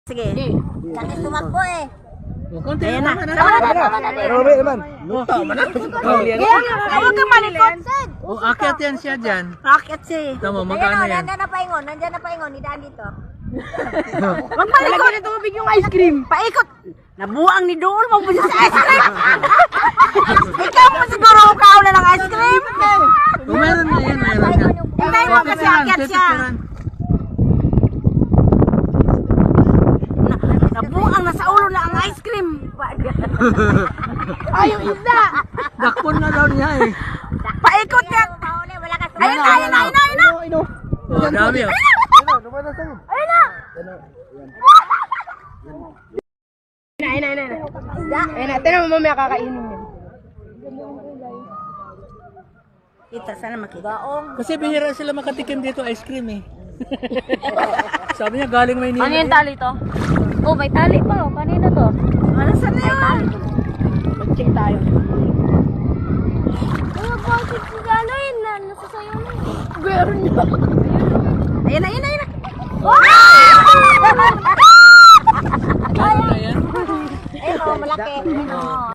Sige. Kasi tumakbo eh. Konti Ayan na. naman. Pero naman. Luta man. Kaya nga, huwag kang malikot. O, akyat yan siya dyan. Rocket siya. Tama, Ayan magkano o, yan? nandiyan na paingon, idaan dito. Huwag palikot na tubig yung ice cream. Paikot. Nabuang ni Dool, magbuli sa ice cream. Ikaw mo siguro ukaw na ng ice cream. O, meron na yan, meron yan. Hintayin mo kasi akyat siya. Nabuang na sa ulo na ang ice cream. Ayaw isda. Dakpon na daw niya eh. Paikot yan. Ayun na, ayun na, ayun na, ayun na. O, dami o. Ayun na. Ayun na. Tinan mo mamaya kakainin niya. Kita, sana makita. Kasi bihira sila makatikim dito ice cream eh. Sabi niya galing Maynila. Ano yung tali to? Oh, may tali pa. Kanina to. Ano saan na yun? Mag-check tayo. Bakit si Gano yun? Nasa sayo na yun. Meron na. Ayun na, ayun na, ayun na.